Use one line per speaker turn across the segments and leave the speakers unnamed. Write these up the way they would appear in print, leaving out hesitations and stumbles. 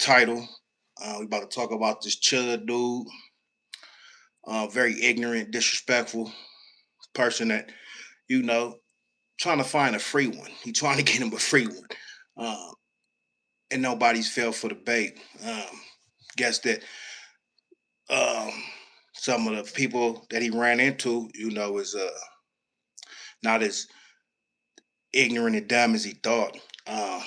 title. We about to talk about this chud dude. Very ignorant, disrespectful person that you know trying to find a free one. He trying to get him a free one, um, and nobody's fell for the bait. Guess that um, some of the people that he ran into, is not as ignorant and dumb as he thought. Um,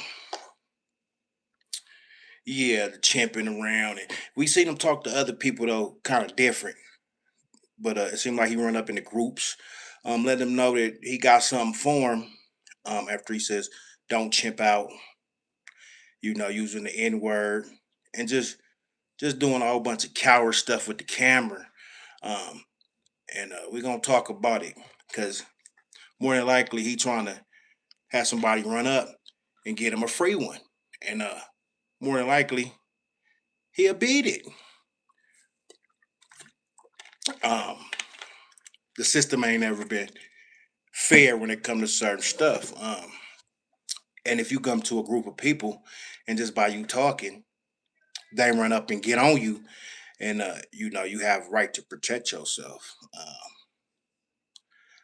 yeah, the chimping around, and we seen him talk to other people though, kind of different. But it seemed like he run up in the groups, let them know that he got something for him. After he says, "Don't chimp out," using the N word and just doing a whole bunch of coward stuff with the camera. Um, and we're gonna talk about it because more than likely he trying to have somebody run up and get him a free one, and more than likely he'll beat it. Um, the system ain't ever been fair when it comes to certain stuff. And if you come to a group of people and just by you talking, they run up and get on you, and you have right to protect yourself.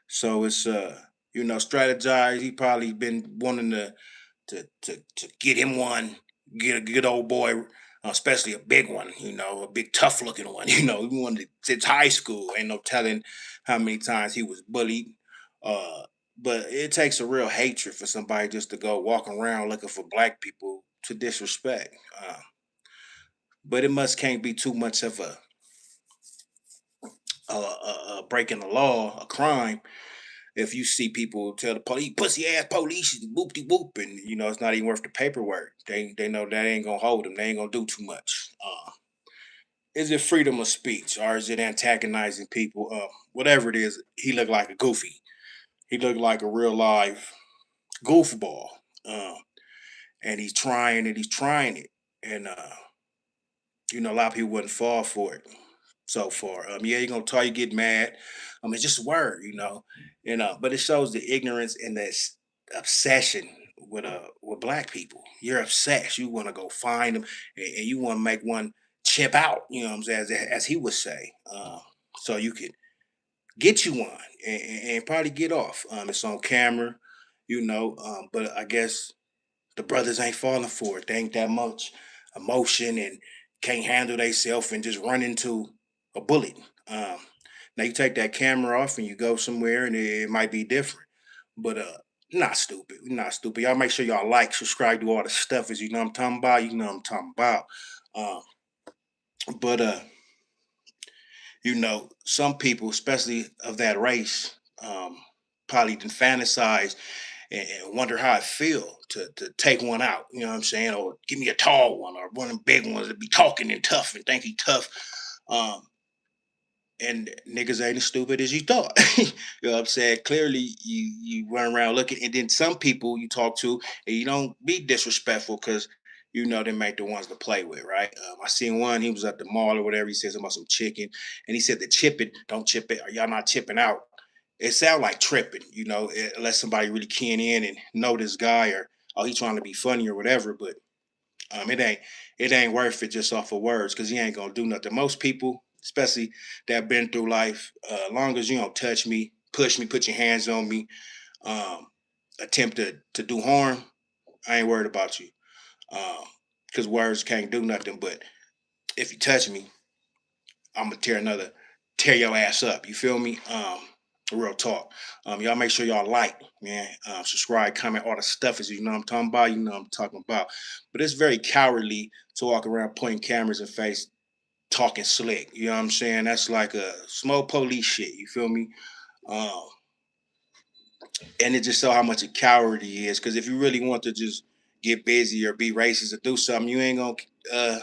So it's strategize. He probably been wanting to get him one, get a good old boy, especially a big one, a big tough looking one. He wanted since high school. Ain't no telling how many times he was bullied. Uh, but it takes a real hatred for somebody just to go walk around looking for black people to disrespect. But it must can't be too much of a breaking the law, a crime, if you see people tell the police, pussy ass police, and whoop de whoop, and it's not even worth the paperwork. They know that ain't gonna hold them. They ain't gonna do too much. Is it freedom of speech or is it antagonizing people? Whatever it is, he looked like a goofy. He looked like a real live goofball. Um, and he's trying it. He's trying it, and a lot of people wouldn't fall for it so far. Yeah, you're gonna tell you get mad. It's just a word, but it shows the ignorance and this obsession with black people. You're obsessed. You want to go find them, and you want to make one chip out. You know what I'm saying, as he would say, so you could get you one and probably get off. It's on camera, but I guess the brothers ain't falling for it. They ain't that much emotion and can't handle themselves and just run into a bullet. Um, Now you take that camera off and you go somewhere and it might be different. But not stupid. Not stupid. Y'all make sure y'all like, subscribe, do all the stuff as you know what I'm talking about. You know what I'm talking about. Um, but some people, especially of that race, probably didn't fantasize and wonder how it feel to take one out. You know what I'm saying? Or give me a tall one or one of them big ones that be talking and tough and think he tough. Um, and niggas ain't as stupid as you thought. You know what I'm saying? Clearly you run around looking, and then some people you talk to and you don't be disrespectful because they make the ones to play with, right? I seen one, he was at the mall or whatever, he says about some chicken, and he said to chip it, don't chip it, or y'all not chipping out. It sound like tripping, unless somebody really keying in and know this guy or oh he trying to be funny or whatever. But it ain't worth it just off of words because he ain't gonna do nothing. Most people, especially that been through life, long as you don't touch me, push me, put your hands on me, um, attempt to do harm, I ain't worried about you. Because words can't do nothing. But if you touch me, I'm gonna tear your ass up. You feel me? Real talk. Y'all make sure y'all like, man, subscribe, comment, all the stuff is you know what I'm talking about. You know what I'm talking about. But it's very cowardly to walk around pointing cameras in face, talking slick. You know what I'm saying? That's like a small police shit. You feel me? Um, and it just show how much a coward he is. Because if you really want to just get busy or be racist or do something, you ain't gonna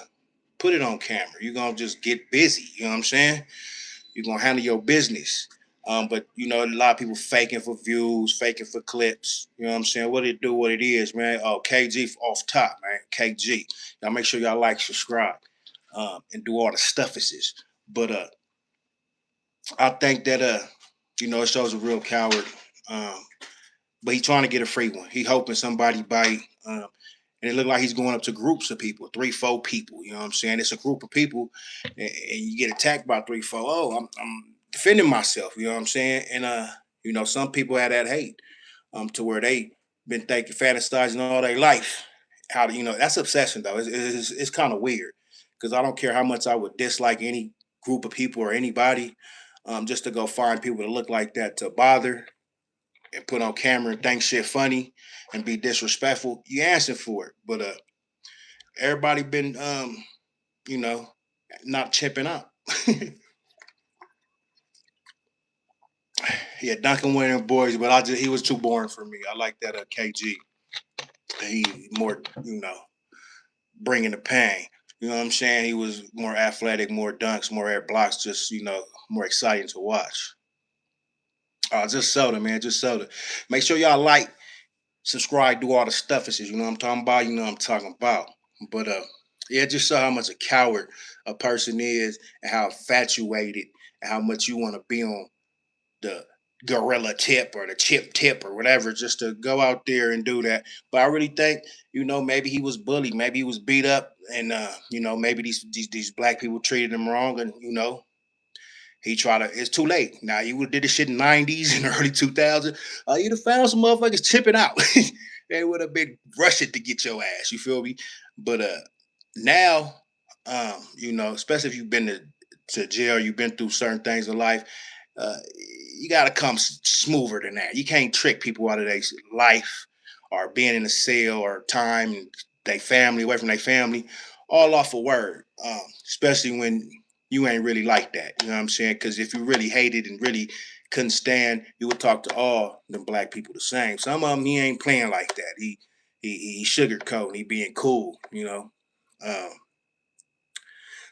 put it on camera. You're gonna just get busy. You know what I'm saying? You're gonna handle your business. But a lot of people faking for views, faking for clips. You know what I'm saying? What it do, what it is, man. Oh, KG off top, man. KG. Y'all make sure y'all like, subscribe, and do all the stuffuses. But I think that it shows a real coward. Um, but he trying to get a free one. He hoping somebody bite. and it looked like he's going up to groups of people, three, four people. You know what I'm saying? It's a group of people, and you get attacked by three, four. Oh, I'm defending myself. You know what I'm saying? And some people had that hate, to where they been thinking, fantasizing all their life. How to, that's obsession though. It's kind of weird because I don't care how much I would dislike any group of people or anybody, just to go find people to look like that to bother and put on camera and think shit funny and be disrespectful. You answer for it, but everybody been you know not chipping up. Yeah, Duncan one of them boys, but he was too boring for me. I like that KG. He more bringing the pain. You know what I'm saying? He was more athletic, more dunks, more air blocks, just more exciting to watch. Just soda, man, just soda. Make sure y'all like, subscribe, do all the stuff. You know what I'm talking about. You know what I'm talking about. But yeah, just show how much a coward a person is, and how infatuated, and how much you want to be on the gorilla tip or the chip tip or whatever, just to go out there and do that. But I really think, maybe he was bullied, maybe he was beat up, and maybe these black people treated him wrong, and he tried to. It's too late now. You would have did this shit in '90s and early 2000s. You'd have found some motherfuckers chipping out. They would have been rushing to get your ass. You feel me? But now, especially if you've been to jail, you've been through certain things in life. Uh, you got to come smoother than that. You can't trick people out of their life or being in a cell or time and their family away from their family, all off a word. Especially when you ain't really like that. You know what I'm saying? Because if you really hated and really couldn't stand, you would talk to all the black people the same. Some of them he ain't playing like that. He sugarcoating. He being cool. Um,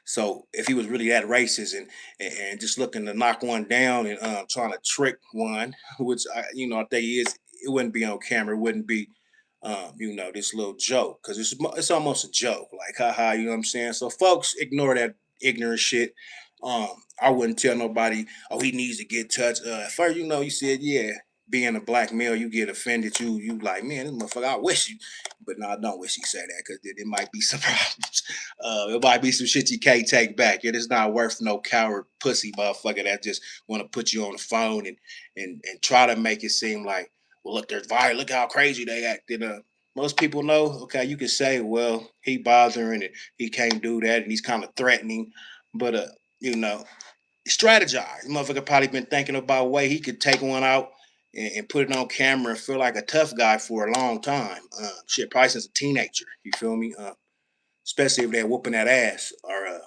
so if he was really that racist and just looking to knock one down and trying to trick one, which I think he is, it wouldn't be on camera. It wouldn't be, this little joke because it's almost a joke, like haha. You know what I'm saying? So folks, ignore that ignorant shit. I wouldn't tell nobody, oh, he needs to get touched. At first, you said, yeah, being a black male, you get offended. You like, man, this motherfucker, I wish you, but no, I don't wish he said that because it might be some problems. It might be some shit you can't take back. It is not worth no coward pussy motherfucker that just want to put you on the phone and try to make it seem like, well, look, they're violent. Look how crazy they acted. Most people know, okay, you can say, well, he bothering and he can't do that and he's kind of threatening, but you know, strategize. Motherfucker probably been thinking about a way he could take one out and put it on camera and feel like a tough guy for a long time. Shit, probably since a teenager. You feel me? Especially if they're whooping that ass or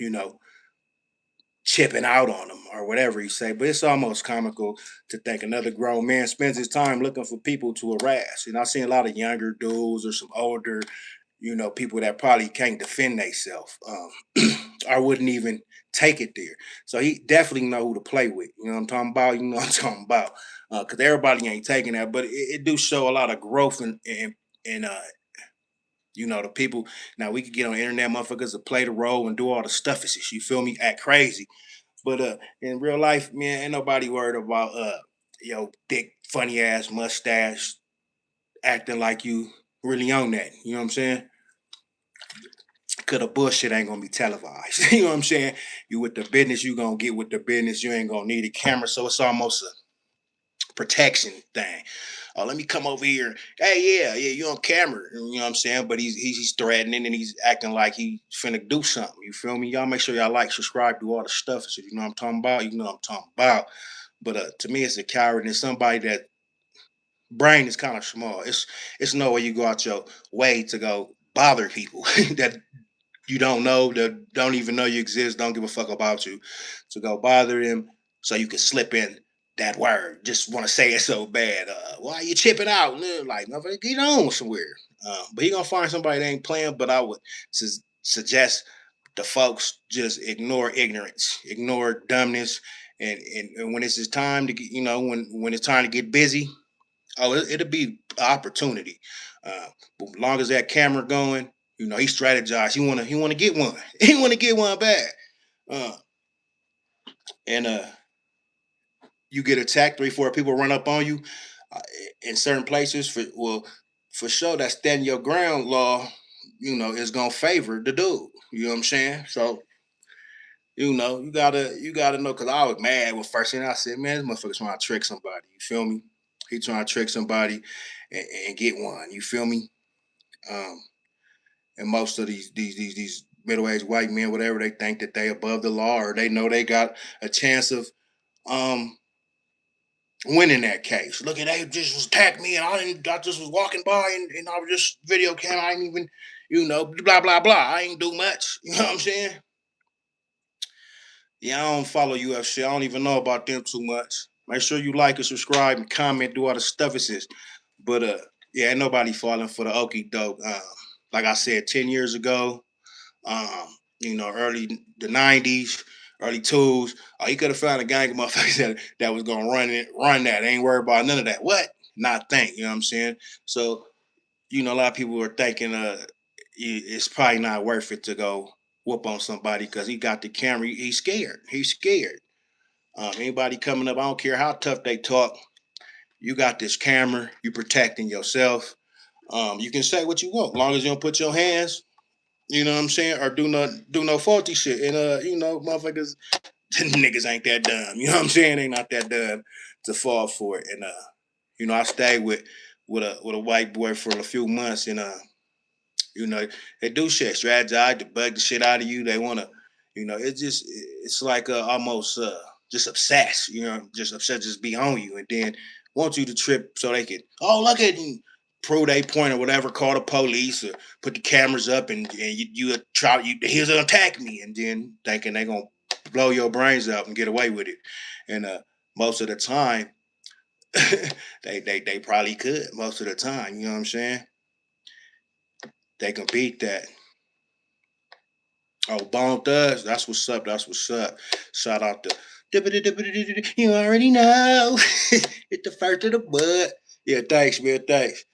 you know chipping out on them or whatever you say. But it's almost comical to think another grown man spends his time looking for people to harass. I've seen a lot of younger dudes or some older, people that probably can't defend themselves. I wouldn't even take it there. So he definitely know who to play with. You know what I'm talking about? You know what I'm talking about? Because everybody ain't taking that, but it do show a lot of growth in the people. Now we could get on the internet, motherfuckers, to play the role and do all the stuff. You feel me? Act crazy. But in real life, man, ain't nobody worried about thick, funny ass mustache acting like you really on that. You know what I'm saying? Cause the bullshit ain't gonna be televised. You know what I'm saying? You with the business, you gonna get with the business. You ain't gonna need a camera, so it's almost a protection thing. Let me come over here. Hey, yeah, you on camera. You know what I'm saying? But he's threatening and he's acting like he finna do something. You feel me? Y'all make sure y'all like, subscribe, do all the stuff. So you know what I'm talking about. You know what I'm talking about. But to me, it's a coward and somebody that brain is kind of small. It's no way you go out your way to go bother people that you don't know, that don't even know you exist, don't give a fuck about you, to go bother them so you can slip in that word. Just want to say it so bad. Why you chipping out? Like, motherfucker, get on somewhere. But he gonna find somebody that ain't playing. But I would suggest the folks just ignore ignorance, ignore dumbness, and when it's his time to get, when it's time to get busy, oh, it'll be an opportunity. But as long as that camera going, he strategized. He wanna get one. He wanna get one bad. Uh, and you get attacked, three, four people run up on you uh, in certain places. For for sure that stand your ground law, is gonna favor the dude. You know what I'm saying? So, you gotta know because I was mad when first thing I said, man, this motherfucker's trying to trick somebody. You feel me? He trying to trick somebody and get one. You feel me? Um, and most of these middle-aged white men, whatever, they think that they above the law or they know they got a chance of um winning that case. Look at they just was attacked me and I just was walking by and I was just video cam. I ain't even, blah blah blah. I ain't do much. You know what I'm saying? Yeah, I don't follow UFC. I don't even know about them too much. Make sure you like and subscribe and comment, do all the stuff it says. But yeah, ain't nobody falling for the okey doke. Like I said, 10 years ago, um, early the '90s, early twos. He could have found a gang of motherfuckers that was gonna run that. Ain't worried about none of that. What? Not think. You know what I'm saying? So, a lot of people are thinking, it's probably not worth it to go whoop on somebody because he got the camera. He's scared. He's scared. Anybody coming up, I don't care how tough they talk. You got this camera. You protecting yourself. You can say what you want, as long as you don't put your hands. You know what I'm saying? Or do no faulty shit. And motherfuckers, niggas ain't that dumb. You know what I'm saying? They not that dumb to fall for it. And I stayed with a white boy for a few months, and you know, they do shit, strategize to bug the shit out of you. They wanna, it's like almost just obsessed, just obsessed, just be on you, and then want you to trip so they can, oh look at him, prove they point or whatever, call the police or put the cameras up, and you try he's gonna attack me, and then thinking they gonna blow your brains out and get away with it, and most of the time, they probably could most of the time. You know what I'm saying? They can beat that. Oh, Bone Thugs, that's what's up. That's what's up. Shout out to you already know. It's the first of the bud. Yeah, thanks, man. Thanks.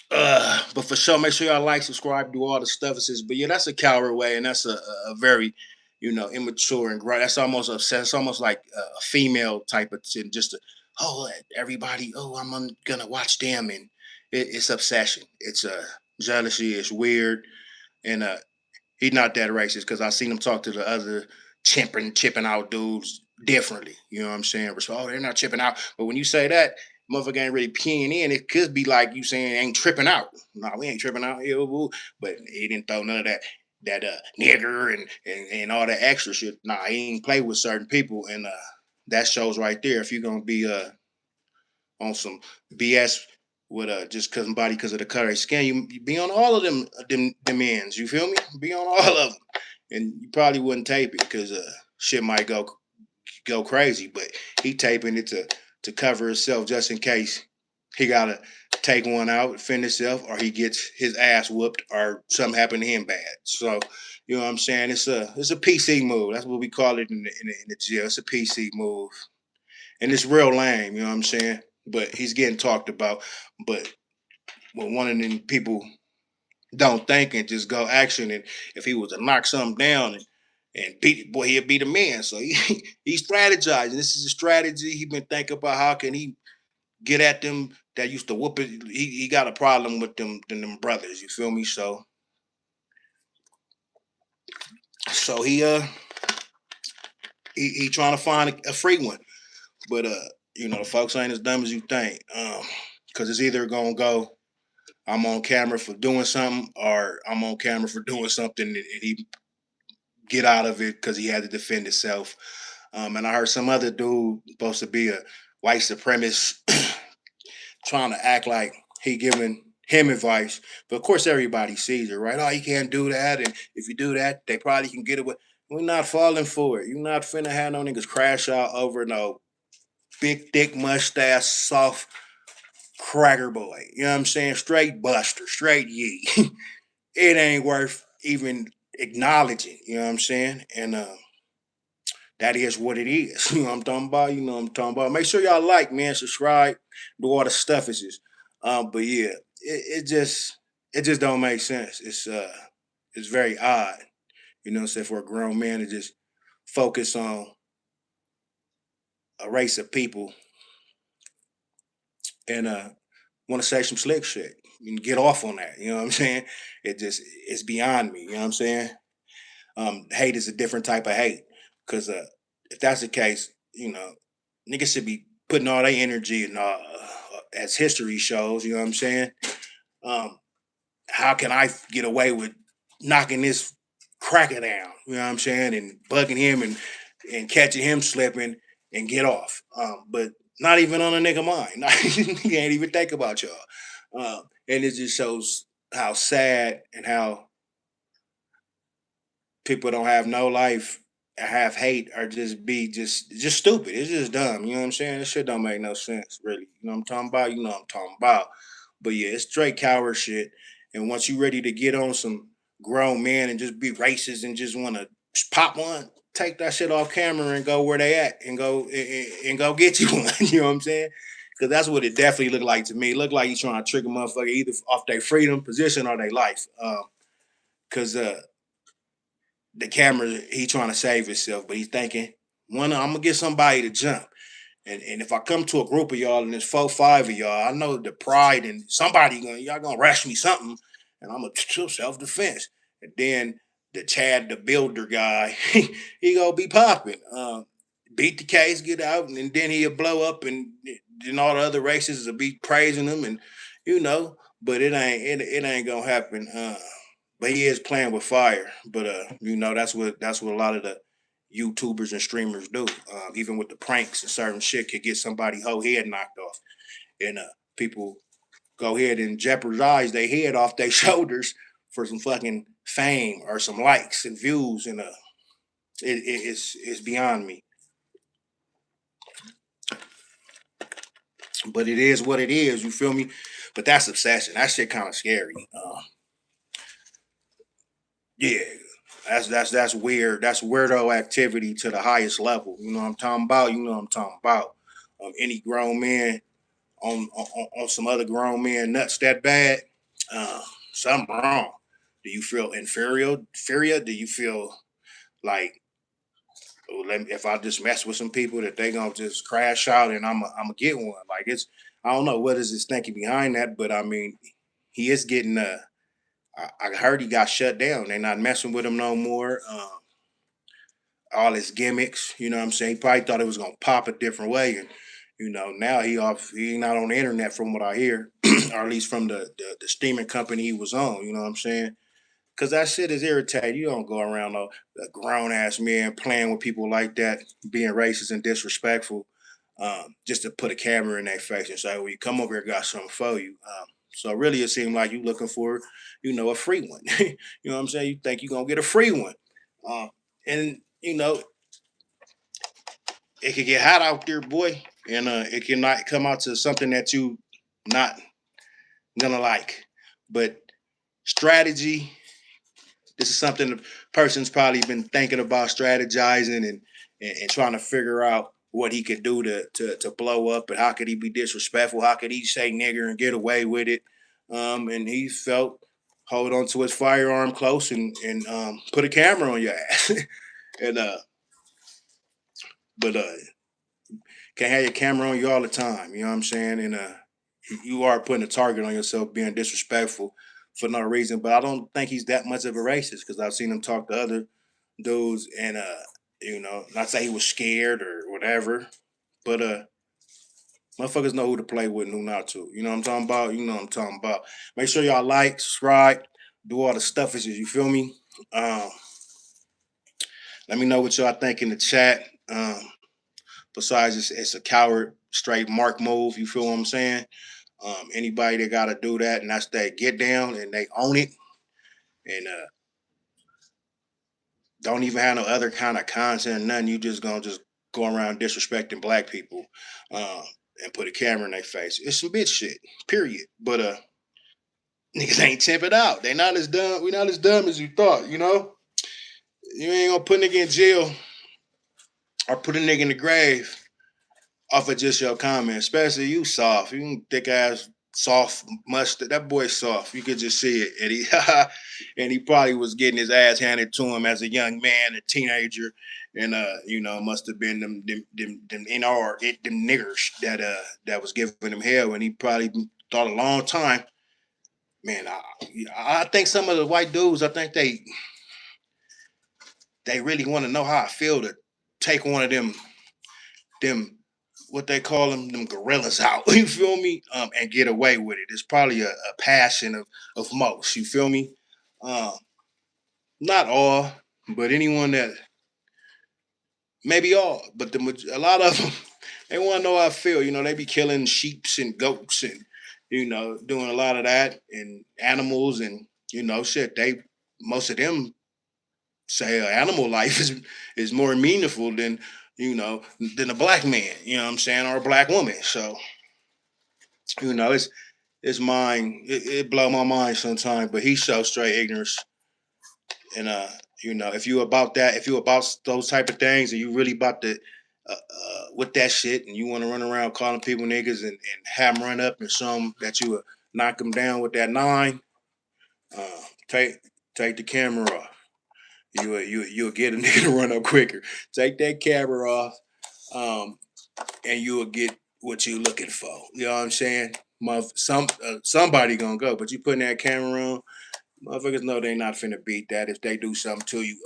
But for sure, make sure y'all like, subscribe, do all the stuff. It says, but yeah, that's a coward way, and that's a very, immature and That's almost obsessed. It's almost like a female type of thing. Just to, oh, everybody. Oh, gonna watch them, and it's obsession. It's jealousy. It's weird, and he's not that racist because I seen him talk to the other chipping out dudes differently. You know what I'm saying? So, oh, they're not chipping out. But when you say that, motherfucker ain't really peeing in. It could be like you saying ain't tripping out. No, we ain't tripping out. Yeah, woo. But he didn't throw none of that nigger and all that extra shit. Nah, he ain't play with certain people, and that shows right there. If you're gonna be on some BS with just cause somebody because of the color of skin. You be on all of them ends. You feel me? Be on all of them, and you probably wouldn't tape it because shit might go crazy. But he taping it to cover himself just in case he gotta take one out, defend himself, or he gets his ass whooped, or something happened to him bad. So you know what I'm saying? It's a PC move. That's what we call it in the jail. It's a PC move, and it's real lame. You know what I'm saying? But he's getting talked about. But when one of them people don't think and just go action, and if he was to knock something down and beat boy, he'll beat a man. So he's strategizing. This is a strategy. He been thinking about how can he get at them that used to whoop it. He got a problem with them brothers. You feel me? So he trying to find a free one. But the folks ain't as dumb as you think. Because it's either gonna go, I'm on camera for doing something, or I'm on camera for doing something, and he get out of it because he had to defend himself. And I heard some other dude supposed to be a white supremacist trying to act like he giving him advice, but of course everybody sees it, right? Oh, you can't do that, and if you do that, they probably can get away. We're not falling for it. You're not finna have no niggas crash out over no big thick mustache, soft cracker boy. You know what I'm saying? Straight buster, straight yee. It ain't worth even acknowledging. You know what I'm saying? And that is what it is. You know what I'm talking about? You know what I'm talking about. Make sure y'all like, man, subscribe, do all the stuff. Is just, but yeah, it just don't make sense. It's very odd. You know what I'm saying? For a grown man to just focus on a race of people and want to say some slick shit and get off on that. You know what I'm saying? It's beyond me. You know what I'm saying? Hate is a different type of hate because if that's the case, niggas should be putting all their energy and as history shows. You know what I'm saying? Um, how can I get away with knocking this cracker down? You know what I'm saying? And bugging him and catching him slipping and get off. But not even on a nigga mind. He can't even think about y'all. And it just shows how sad and how people don't have no life, have hate, or just stupid. It's just dumb. You know what I'm saying? This shit don't make no sense, really. You know what I'm talking about? You know what I'm talking about. But yeah, it's straight coward shit. And once you ready to get on some grown men and just be racist and just want to pop one, take that shit off camera and go where they at and and go get you one. You know what I'm saying? Because that's what it definitely looked like to me. It looked like you trying to trick a motherfucker either off their freedom, position, or their life. Because the camera, he trying to save himself, but he's thinking, I'm gonna get somebody to jump. And if I come to a group of y'all and there's 4, 5 of y'all, I know the pride and y'all gonna rush me something, and I'm gonna self defense. And then the Chad the builder guy, he gonna be popping. Beat the case, get out, and then he'll blow up, and then all the other races will be praising him, and you know. But it ain't gonna happen. But he is playing with fire. But that's what a lot of the YouTubers and streamers do. Even with the pranks and certain shit could get somebody whole head knocked off, and people go ahead and jeopardize their head off their shoulders for some fucking fame or some likes and views, and it's beyond me. But it is what it is. You feel me? But that's obsession. That shit kind of scary. Yeah, that's weird. That's weirdo activity to the highest level. You know what I'm talking about? You know what I'm talking about. Any grown man on some other grown man nuts that bad, uh, something wrong. Do you feel inferior? Inferior? Do you feel like, oh, if I just mess with some people that they gonna just crash out and I'm gonna get one? Like I don't know what is his thinking behind that, but I mean, he is getting I heard he got shut down. They're not messing with him no more. All his gimmicks. You know what I'm saying? He probably thought it was gonna pop a different way, and now he not on the internet from what I hear, or at least from the streaming company he was on. You know what I'm saying? Because that shit is irritating. You don't go around a grown ass man playing with people like that, being racist and disrespectful, just to put a camera in their face and say, "Well, you come over here, got something for you." So really, it seemed like you looking for, a free one. You know what I'm saying? You think you gonna get a free one, uh, and it could get hot out there, boy, and it can not come out to something that you not gonna like. But strategy, this is something the person's probably been thinking about strategizing and trying to figure out what he could do to blow up and how could he be disrespectful, how could he say nigger and get away with it. And he felt hold on to his firearm close and put a camera on your ass. and but can't have your camera on you all the time. You know what I'm saying? And you are putting a target on yourself, being disrespectful for no reason. But I don't think he's that much of a racist because I've seen him talk to other dudes, and not say he was scared or whatever, but motherfuckers know who to play with and who not to. You know what I'm talking about? You know what I'm talking about. Make sure y'all like, subscribe, do all the stuff. You feel me? Um, Let me know what y'all think in the chat. Besides, it's a coward straight mark move. You feel what I'm saying? Anybody that got to do that, and that's that get down and they own it, and don't even have no other kind of content, nothing. You just go around disrespecting black people, uh, and put a camera in their face. It's some bitch shit, period. But niggas ain't tipping out. They not as dumb. We not as dumb as you thought. You ain't gonna put a nigga in jail or put a nigga in the grave off of just your comment, especially you soft. You thick ass soft mustard. That boy soft. You could just see it. And he and he probably was getting his ass handed to him as a young man, a teenager. And must have been them NR them niggers that was giving him hell, and he probably thought a long time, man. I think some of the white dudes, I think they really want to know how I feel to take one of them what they call them gorillas out. You feel me? And get away with it. It's probably a passion of most. You feel me? Um, Not all, but anyone that maybe all, but a lot of them they want to know how I feel. You know, they be killing sheeps and goats and doing a lot of that and animals and shit. They most of them say animal life is more meaningful you know than a black man. You know what I'm saying, or a black woman. So it's mine. It blow my mind sometimes, but he shows straight ignorance. And if you about that, if you about those type of things, and you really about to with that shit, and you want to run around calling people niggas and have them run up and show them that you will knock them down with that nine, uh, take take the camera off. You'll get a nigga to run up quicker. Take that camera off, um, and you'll get what you looking for. You know what I'm saying? Somebody gonna go, but you putting that camera on, motherfuckers know they not finna beat that. If they do something to you,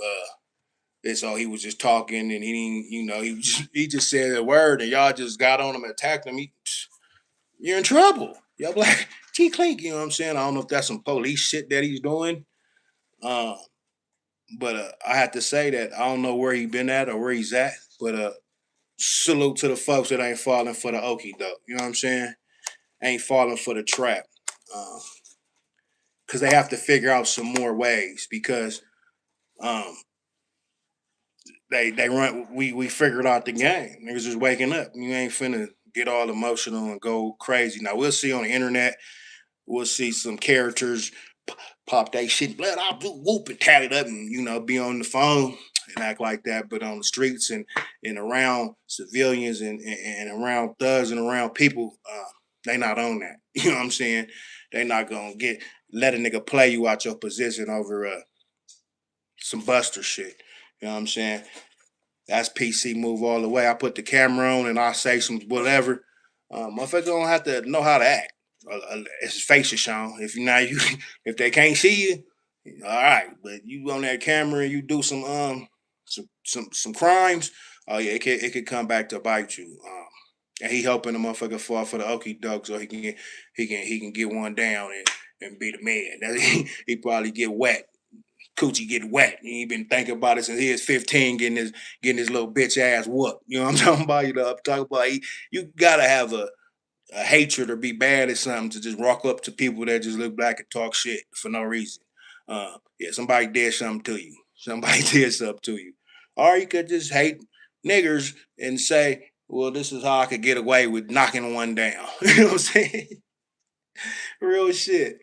it's all he was just talking and he didn't, he just said a word and y'all just got on him and attacked him. You're in trouble. Y'all like G Clink, you know what I'm saying? I don't know if that's some police shit that he's doing. Uh, but I have to say that I don't know where he been at or where he's at. But salute to the folks that ain't falling for the okie doke. You know what I'm saying? Ain't falling for the trap. Because they have to figure out some more ways because um, they run we figured out the game. Niggas just waking up. You ain't finna get all emotional and go crazy. Now we'll see on the internet, we'll see some characters pop that shit, blood I'll do whoop and tat it up and be on the phone and act like that. But on the streets and around civilians and around thugs and around people, they not on that. You know what I'm saying? They not gonna let a nigga play you out your position over some buster shit. You know what I'm saying? That's PC move all the way. I put the camera on and I say some whatever. Motherfucker don't have to know how to act. His face is shown. If you now you if they can't see you, all right. But you on that camera and you do some crimes. Oh yeah, it could come back to bite you. And he helping the motherfucker fall for the okie doke so he can get one down and be the man. He probably get wet coochie get wet. He ain't been thinking about it since he was 15, getting his little bitch ass whooped. You know what I'm talking about? I'm talking about you gotta have a hatred or be bad at something to just walk up to people that just look black and talk shit for no reason. Yeah, somebody did something to you. Somebody did something to you. Or you could just hate niggers and say, well, this is how I could get away with knocking one down. You know what I'm saying? Real shit.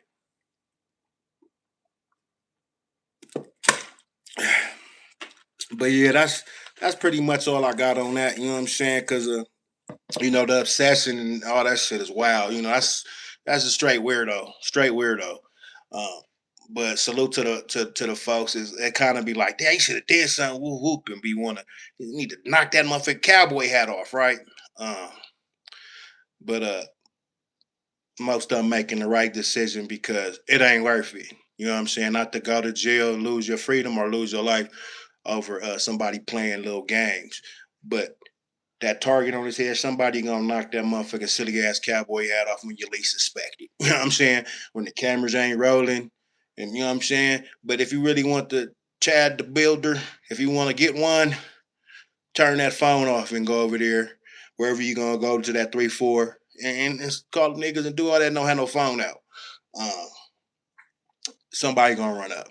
But yeah, that's pretty much all I got on that. You know what I'm saying? Because the obsession and all that shit is wild. That's a straight weirdo. Um, but salute to the folks. Is it kind of be like, damn, you should have did something, whoop whoop, and be wanna you need to knock that motherfucking cowboy hat off, right? Uh, but most of them making the right decision because it ain't worth it. You know what I'm saying? Not to go to jail, lose your freedom, or lose your life over somebody playing little games. But that target on his head, somebody gonna knock that motherfucking silly ass cowboy hat off when you least suspect it. You know what I'm saying? When the cameras ain't rolling, and you know what I'm saying. But if you really want the Chad the Builder, if you want to get one, turn that phone off and go over there wherever you gonna go to that 3-4 and call the niggas and do all that. No have no phone out. Um, Somebody gonna run up.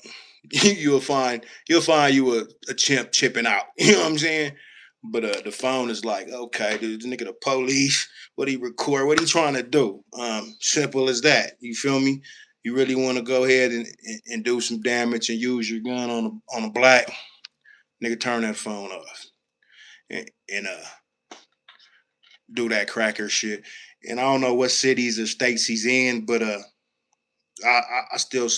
You'll find you a chimp chipping out. You know what I'm saying? But the phone is like, okay, dude, the nigga the police. What he record? What he trying to do? Simple as that. You feel me? You really want to go ahead and do some damage and use your gun on a black nigga? Turn that phone off and do that cracker shit. And I don't know what cities or states he's in, but I still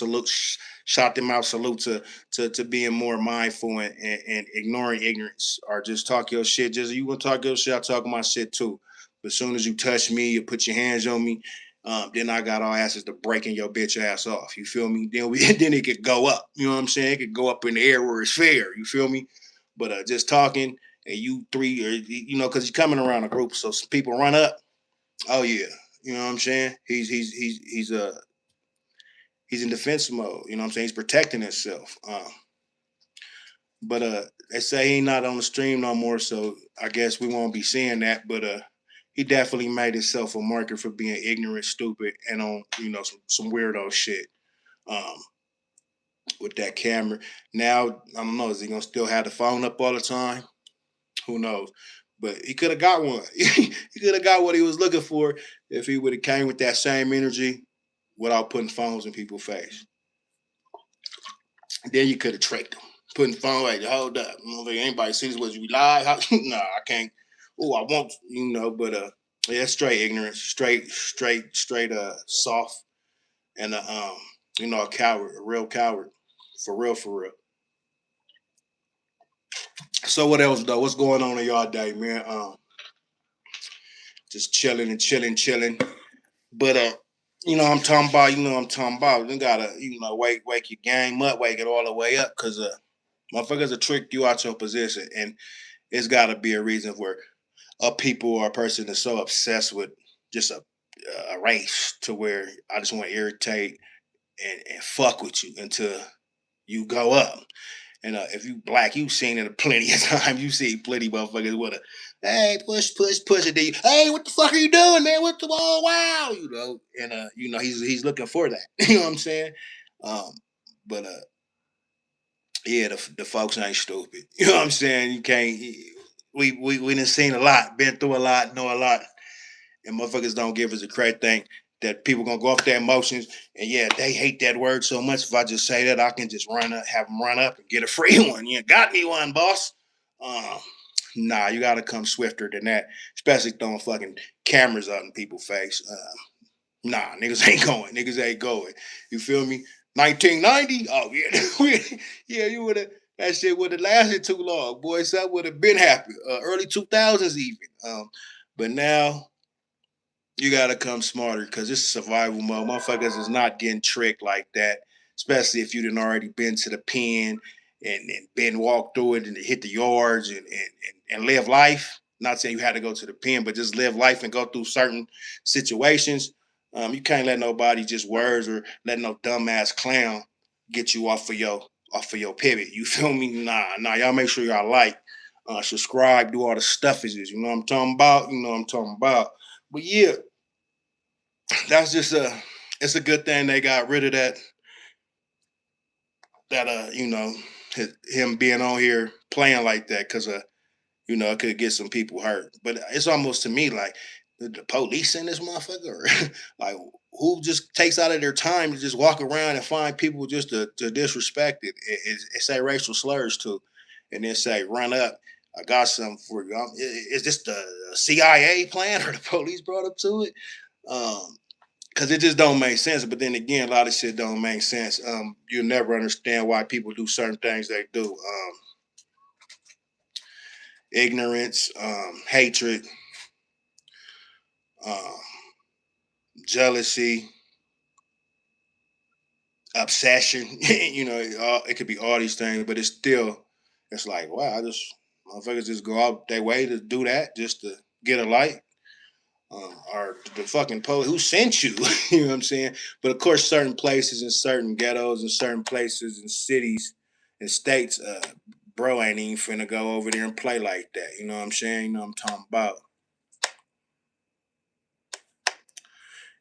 shout them out. Salute to being more mindful and ignoring ignorance, or just talk your shit. Just you want to talk your shit, I talk my shit too. But as soon as you touch me, you put your hands on me. Then I got our asses to breaking your bitch ass off. You feel me? Then we then it could go up. You know what I'm saying? It could go up in the air where it's fair. You feel me? But just talking and you three, or because you're coming around a group, so some people run up. Oh yeah, you know what I'm saying? He's in defense mode. You know what I'm saying? He's protecting himself. But they say he not on the stream no more, so I guess we won't be seeing that. But he definitely made himself a marker for being ignorant, stupid, and on some weirdo shit. Um, with that camera. Now I don't know. Is he gonna still have the phone up all the time? Who knows? But he could have got one. He could have got what he was looking for if he would have came with that same energy without putting phones in people's face. Then you could have tricked him. Putting phone like, hold up. I don't think anybody sees what you live. Nah, I can't. Oh, I won't, but yeah, straight ignorance, straight soft and a coward, a real coward. For real, for real. So what else though? What's going on in y'all day, man? Just chilling and chilling. But I'm talking about, I'm talking about. You gotta, wake your game up, wake it all the way up, cause motherfuckers will trick you out your position, and it's got to be a reason where a people or a person is so obsessed with just a race to where I just want to irritate and fuck with you until you go up. And if you black, you've seen it plenty of times. You see plenty of motherfuckers with a hey, push it. Then hey, what the fuck are you doing, man? What the wow, And he's looking for that. You know what I'm saying? Um, but yeah, the folks ain't stupid. You know what I'm saying? You can't. We done seen a lot, been through a lot, know a lot, and motherfuckers don't give us a credit thing that people gonna go off their emotions. And yeah, they hate that word so much. If I just say that, I can just run up, have them run up and get a free one. You got me one, boss. Um, nah, you gotta come swifter than that, especially throwing fucking cameras up in people's face. Nah, niggas ain't going. Niggas ain't going. You feel me? 1990? Oh yeah, yeah. You would have. That shit would have lasted too long, boy. That would have been happy. Early 2000s even. But now you gotta come smarter because this is survival mode. Motherfuckers is not getting tricked like that, especially if you didn't already been to the pen and been walked through it and hit the yards and live life. Not saying you had to go to the pen, but just live life and go through certain situations. You can't let nobody just words or let no dumbass clown get you off of your pivot. You feel me? Nah. Y'all make sure y'all like, subscribe, do all the stuffages. You know what I'm talking about? You know what I'm talking about. But yeah, that's just it's a good thing they got rid of that him being on here playing like that because it could get some people hurt. But it's almost to me like the police in this motherfucker, like who just takes out of their time to just walk around and find people just to disrespect it and say racial slurs to, and then say run up. I got something for you. Is this the CIA plan or the police brought up to it? Because it just don't make sense. But then again, a lot of shit don't make sense. You'll never understand why people do certain things they do. Ignorance, hatred, um, jealousy, obsession. It could be all these things, but it's like, wow, motherfuckers just go out their way to do that just to get a like. Or the fucking police who sent you, you know what I'm saying? But of course, certain places and certain ghettos and certain places and cities and states, bro ain't even finna go over there and play like that. You know what I'm saying? You know what I'm talking about.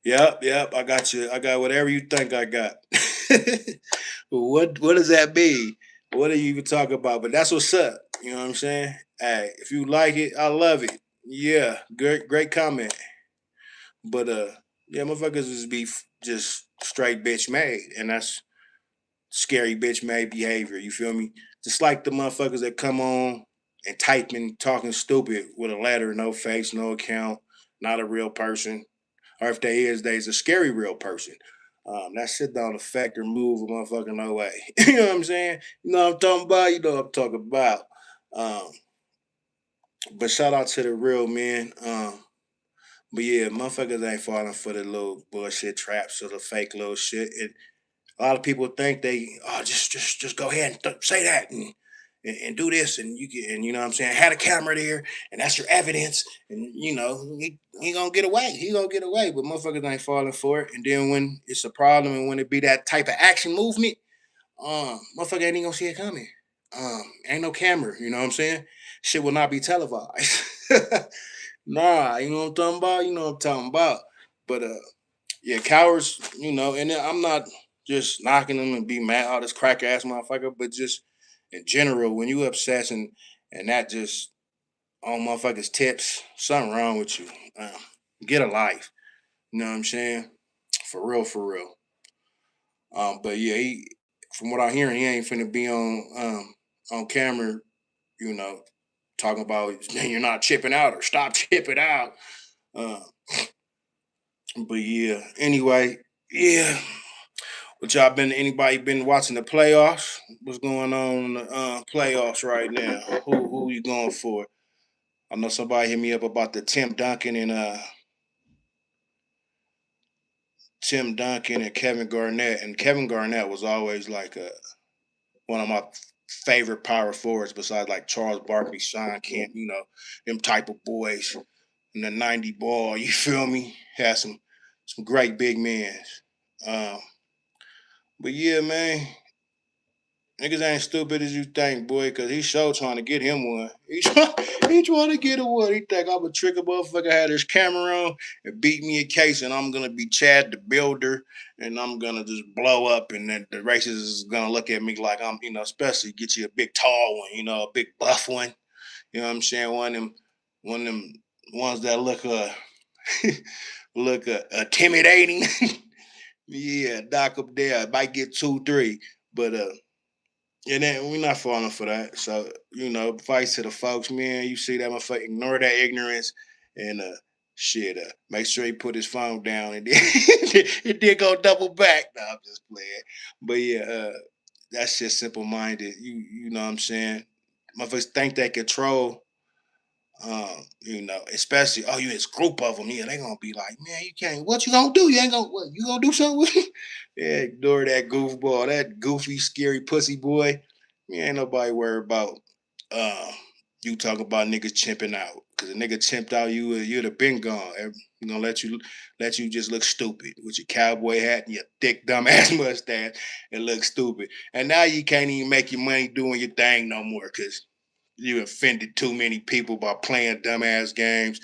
Yep. I got you. I got whatever you think I got. What does that mean? What are you even talking about? But that's what's up. You know what I'm saying? Hey, if you like it, I love it. Yeah, great comment. But yeah, motherfuckers just be just straight bitch made, and that's scary bitch made behavior. You feel me? Just like the motherfuckers that come on and typing, talking stupid with a letter, no face, no account, not a real person, or if they is, they's a scary real person. That shit don't affect or move a motherfucker no way. You know what I'm saying? You know what I'm talking about? You know what I'm talking about. Um, but shout out to the real men. But yeah, motherfuckers ain't falling for the little bullshit traps or the fake little shit. A lot of people think they just go ahead and say that and do this and you get and you know what I'm saying, had a camera there and that's your evidence and he gonna get away. He gonna get away, but motherfuckers ain't falling for it. And then when it's a problem and when it be that type of action movement, motherfucker ain't even gonna see it coming. Ain't no camera, you know what I'm saying? Shit will not be televised. Nah, you know what I'm talking about? You know what I'm talking about. But yeah, cowards, and then I'm not just knocking them and be mad, all this cracker ass motherfucker, but just in general, when you obsess and that just on motherfuckers' tips, something wrong with you. Um, get a life. You know what I'm saying? For real, for real. But yeah, from what I hear, he ain't finna be on camera, you know, talking about you're not chipping out or stop chipping out. Uh, but yeah, anyway, yeah. But y'all anybody been watching the playoffs? What's going on in the playoffs right now? Who you going for? I know somebody hit me up about the Tim Duncan and Kevin Garnett. And Kevin Garnett was always like one of my favorite power forwards besides like Charles Barkley, Sean Kemp, them type of boys in the 90 ball, you feel me? Had some great big men. Um, but yeah, man, niggas ain't stupid as you think, boy, because he sure trying to get him one. He trying to get a one. He think I'm a trick a motherfucker, had his camera on and beat me a case, and I'm going to be Chad the Builder, and I'm going to just blow up, and then the races is going to look at me like I'm, especially get you a big tall one, a big buff one. You know what I'm saying? One of them ones that look look intimidating. Yeah, knock up there. I might get 2, 3, but and then we're not falling for that. So, advice to the folks, man. You see that motherfucker, ignore that ignorance and shit. Make sure he put his phone down and then it did go double back. No, I'm just playing. But yeah, that's just simple minded. You know what I'm saying? Motherfuckers think they control especially you this group of them, yeah, they gonna be like, man, you can't. What you gonna do? You ain't gonna what? You gonna do something with it? Yeah, ignore that goofball, that goofy, scary pussy boy. Ain't nobody worried about uh, you talking about niggas chimping out. Cause a nigga chimped out, you'd have been gone. You gonna let you just look stupid with your cowboy hat and your thick dumb ass mustache and look stupid. And now you can't even make your money doing your thing no more, cause you offended too many people by playing dumbass games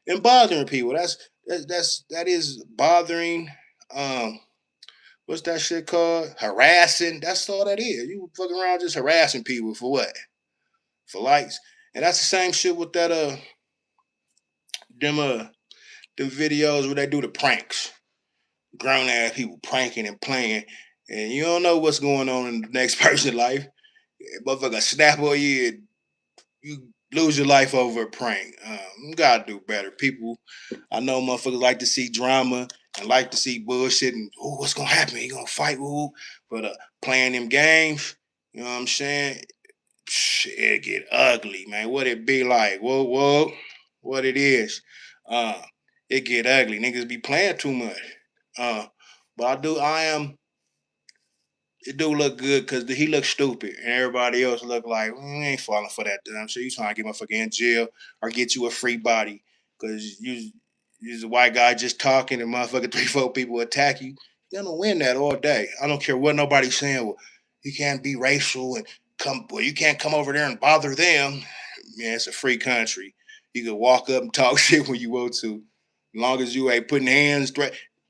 and bothering people. That is bothering. Um, what's that shit called? Harassing. That's all that is. You fucking around just harassing people for what? For likes. And that's the same shit with that them them videos where they do the pranks. Grown ass people pranking and playing. And you don't know what's going on in the next person's life. Motherfucker snap on you, you lose your life over a prank. You gotta do better. People, I know motherfuckers like to see drama and like to see bullshit and what's gonna happen? You gonna fight? Ooh, but playing them games, you know what I'm saying? It get ugly, man. What it be like? Whoa, what it is? Uh, it get ugly. Niggas be playing too much. Uh, but I am it do look good because he look stupid and everybody else look like we ain't falling for that damn shit. You trying to get motherfucker in jail or get you a free body because you's a white guy just talking and motherfucker 3, 4 people attack you. You're gonna win that all day. I don't care what nobody's saying. Well, you can't be racial and you can't come over there and bother them. Man, it's a free country. You can walk up and talk shit when you want to. As long as you ain't putting hands,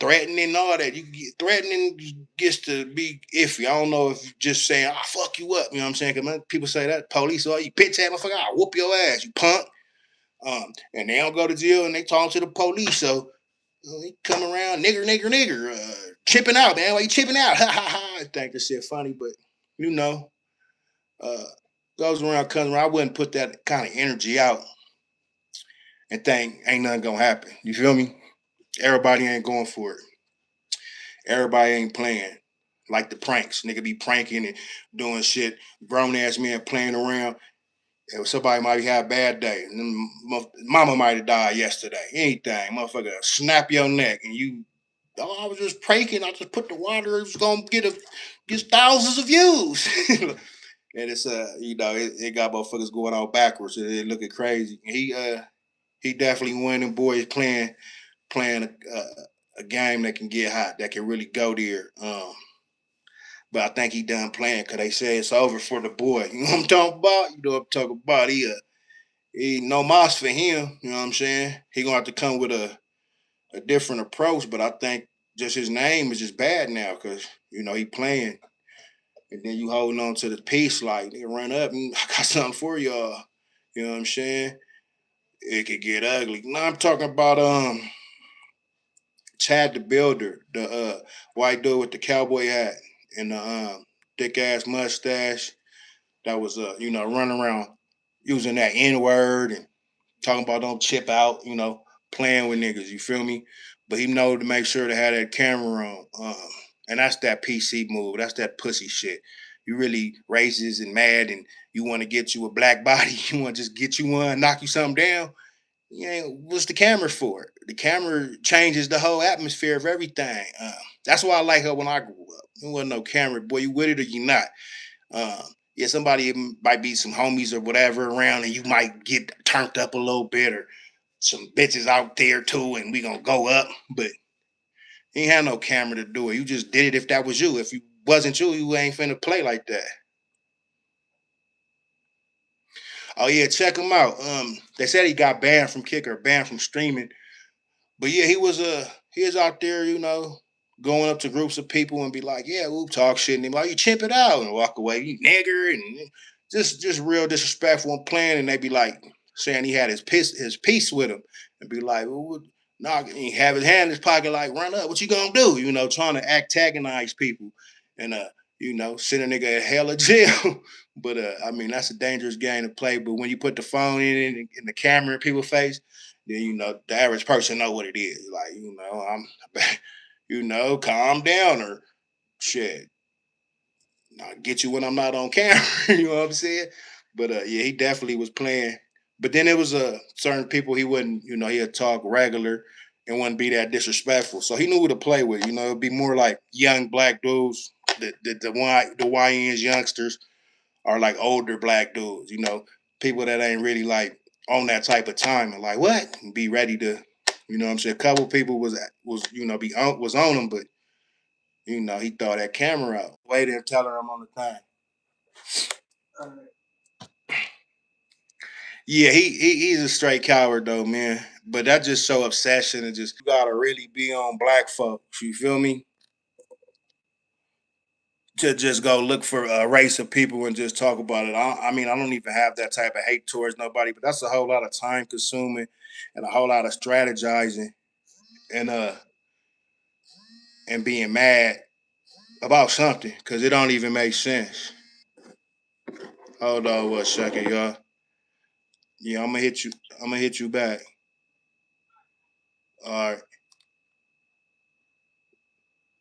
threatening and all that. You can get threatening gets to be iffy. I don't know if you just saying, I'll fuck you up. You know what I'm saying? Because people say that. Police, you bitch ass motherfucker, I'll whoop your ass, you punk. And they don't go to jail and they talk to the police. So they come around, nigger, chipping out, man. Why you chipping out? Ha ha ha. I think this shit funny, but you know, uh, goes around, comes around. I wouldn't put that kind of energy out and think ain't nothing gonna happen. You feel me? Everybody ain't going for it. Everybody ain't playing like the pranks. Nigga be pranking and doing shit. Grown ass men playing around. If somebody might have a bad day, and mama might have died yesterday. Anything, motherfucker, snap your neck, and you. Oh, I was just pranking. I just put the water. It's gonna get thousands of views. And it's it got motherfuckers going all backwards and they looking crazy. He definitely one of them boys playing a game that can get hot, that can really go there. But I think he done playing because they say it's over for the boy. You know what I'm talking about? You know what I'm talking about? He no mas for him. You know what I'm saying? He gonna have to come with a different approach. But I think just his name is just bad now because he playing, and then you holding on to the piece like they run up and I got something for y'all. You know what I'm saying? It could get ugly. No, I'm talking about Chad the Builder, the white dude with the cowboy hat and the thick ass mustache that was running around using that N word and talking about don't chip out, playing with niggas. You feel me? But he know to make sure to have that camera on, and that's that PC move. That's that pussy shit. You really racist and mad, and you want to get you a black body. You want to just get you one, knock you something down. Yeah, what's the camera for? The camera changes the whole atmosphere of everything. That's why I like her when I grew up. There wasn't no camera, boy. You with it or you not? Yeah, somebody might be some homies or whatever around, and you might get turned up a little bit, or some bitches out there too, and we gonna go up. But you ain't had no camera to do it. You just did it if that was you. If you wasn't you, you ain't finna play like that. Oh yeah, check him out. They said he got banned from Kicker, banned from streaming. But yeah, he was out there, going up to groups of people and be like, yeah, we'll talk shit, and they be like, you chimp it out and walk away, you nigger, and just real disrespectful and playing, and they be like saying he had his piece with him, and be like, well, knock, and he have his hand in his pocket like, run up, what you gonna do? Trying to antagonize people, and send a nigga in hell of jail. But I mean, that's a dangerous game to play. But when you put the phone in the camera in people's face, then the average person know what it is. Like, I'm calm down or shit. I'll get you when I'm not on camera. You know what I'm saying? But yeah, he definitely was playing. But then it was certain people he wouldn't, he'd talk regular and wouldn't be that disrespectful. So he knew who to play with. It'd be more like young black dudes, the YNs youngsters are like older black dudes, people that ain't really like on that type of time and like what? And be ready to, what I'm saying? A couple people was on him, but he throw that camera out. Wait and tell her I'm on the thing. Yeah, he's a straight coward though, man. But that just show obsession and just you gotta really be on black folks. You feel me? To just go look for a race of people and just talk about it. I mean, I don't even have that type of hate towards nobody, but that's a whole lot of time consuming and a whole lot of strategizing and and being mad about something because it don't even make sense. Hold on one second, y'all. Yeah, I'm gonna hit you. I'm gonna hit you back. All right.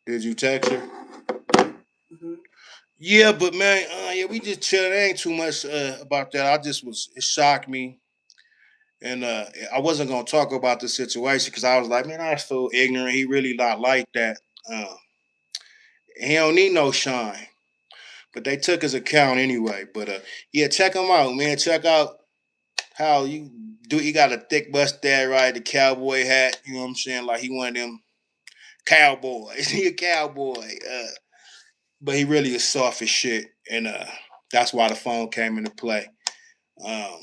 Did you text her? Yeah, but man, yeah, we just chilling. Ain't too much about that. It shocked me, and I wasn't gonna talk about the situation because I was like, man, I feel ignorant. He really not like that. Uh, he don't need no shine, but they took his account anyway. But yeah, check him out, man. Check out how you do. He got a thick mustache, right? The cowboy hat. You know what I'm saying? Like he one of them cowboys. He a cowboy. But he really is soft as shit, and that's why the phone came into play. Um,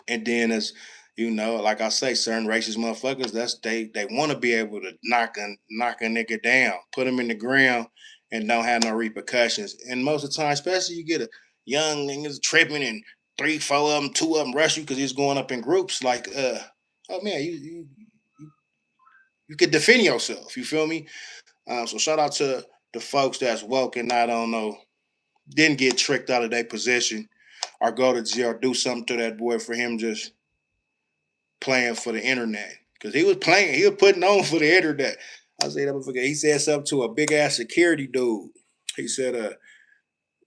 and then as like I say, certain racist motherfuckers, they want to be able to knock a nigga down, put him in the ground, and don't have no repercussions. And most of the time, especially you get a young niggas tripping and three, four of them, two of them rush you because he's going up in groups. Like, oh man, you could defend yourself. You feel me? So shout out to the folks that's woke and I don't know didn't get tricked out of their position or go to jail, do something to that boy for him just playing for the internet. Because he was playing, he was putting on for the internet. I say that forget. He said something to a big ass security dude. He said,